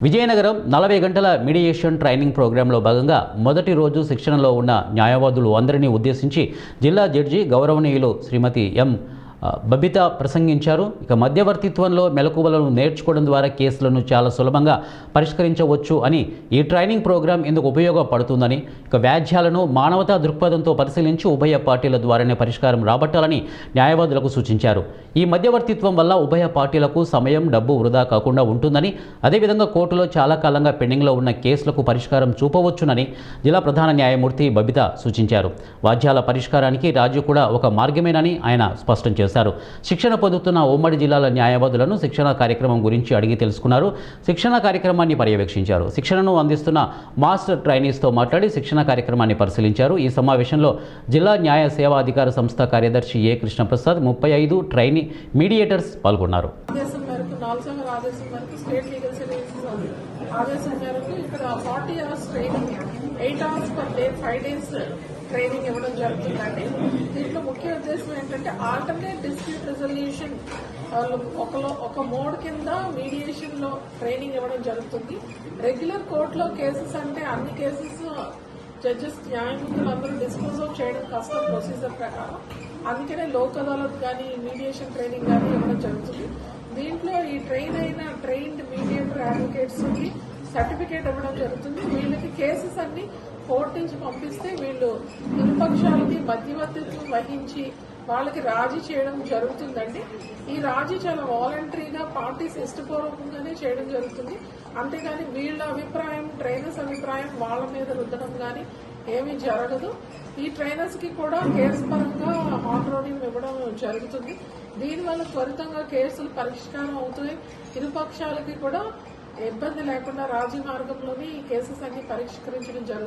విజయనగరం 40 గంటల mediation training ప్రోగ్రాంలో భాగంగా మొదటి రోజు శిక్షణలో ఉన్న న్యాయవాదులు అందరినీ ఉద్దేశించి జిల్లా జడ్జి గౌరవనీయులు శ్రీమతి ఎం బబిత ప్రసంగించారు. ఇక మధ్యవర్తిత్వంలో మెలకువలను నేర్చుకోవడం ద్వారా కేసులను చాలా సులభంగా పరిష్కరించవచ్చు అని, ఈ ట్రైనింగ్ ప్రోగ్రాం ఇందుకు ఉపయోగపడుతుందని, ఇక వ్యాజ్యాలను మానవతా దృక్పథంతో పరిశీలించి ఉభయ పార్టీల ద్వారానే పరిష్కారం రాబట్టాలని న్యాయవాదులకు సూచించారు. ఈ మధ్యవర్తిత్వం వల్ల ఉభయ పార్టీలకు సమయం, డబ్బు వృధా కాకుండా ఉంటుందని, అదేవిధంగా కోర్టులో చాలా కాలంగా పెండింగ్లో ఉన్న కేసులకు పరిష్కారం చూపవచ్చునని జిల్లా ప్రధాన న్యాయమూర్తి బబిత సూచించారు. వాద్యాల పరిష్కారానికి రాజీ కూడా ఒక మార్గమేనని ఆయన స్పష్టం చేశారు. శిక్షణ పొందుతున్న ఉమ్మడి జిల్లాల న్యాయవాదులను శిక్షణ కార్యక్రమం గురించి అడిగి తెలుసుకున్నారు. శిక్షణ కార్యక్రమాన్ని పర్యవేక్షించారు. శిక్షణను అందిస్తున్న మాస్టర్ ట్రైనీస్తో మాట్లాడి శిక్షణ కార్యక్రమాన్ని పరిశీలించారు. ఈ సమావేశంలో జిల్లా న్యాయ సేవా అధికార సంస్థ కార్యదర్శి ఏ కృష్ణప్రసాద్, 35 ట్రైనీ మీడియేటర్స్ పాల్గొన్నారు. ట్రైనింగ్ ఇవ్వడం జరుగుతుందండి. దీంట్లో ముఖ్య ఉద్దేశం ఏంటంటే ఆల్టర్నేట్ డిస్ప్యూట్ రిజల్యూషన్ ఒక మోడ్ కింద మీడియేషన్ లో ట్రైనింగ్ ఇవ్వడం జరుగుతుంది. రెగ్యులర్ కోర్టులో కేసెస్ అంటే అన్ని కేసెస్ జడ్జెస్ న్యాయమూర్తులు అందరూ డిస్పోజ్ ఆఫ్ చేయడం కష్టం ప్రొసీజర్ ప్రకారం. అందుకనే లోక్ అదాలత్ కానీ మీడియేషన్ ట్రైనింగ్ కానీ ఇవ్వడం జరుగుతుంది. దీంట్లో ఈ ట్రైన్డ్ మీడియేటర్ అడ్వకేట్స్ కి సర్టిఫికేట్ ఇవ్వడం జరుగుతుంది. వీళ్ళకి కేసెస్ అన్ని కోర్టు నుంచి పంపిస్తే వీళ్ళు ఇరుపక్షాలకి మధ్యవర్తిత్వం వహించి వాళ్ళకి రాజీ చేయడం జరుగుతుందండి. ఈ రాజీ చాలా వాలంటరీగా పార్టీస్ ఇష్టపూర్వకంగానే చేయడం జరుగుతుంది. అంతేగాని వీళ్ళ అభిప్రాయం, ట్రైనర్స్ అభిప్రాయం వాళ్ళ మీద రుద్దడం కానీ ఏమీ జరగదు. ఈ ట్రైనర్స్ కి కూడా కేసు పరంగా హాట్ రోడింగ్ ఇవ్వడం జరుగుతుంది. దీనివల్ల త్వరితంగా కేసులు పరిష్కారం అవుతాయి. ఇరుపక్షాలకి కూడా ఇబ్బంది లేకుండా రాజీ మార్గంలోనే ఈ కేసెస్ అన్ని పరిష్కరించడం జరుగుతుంది.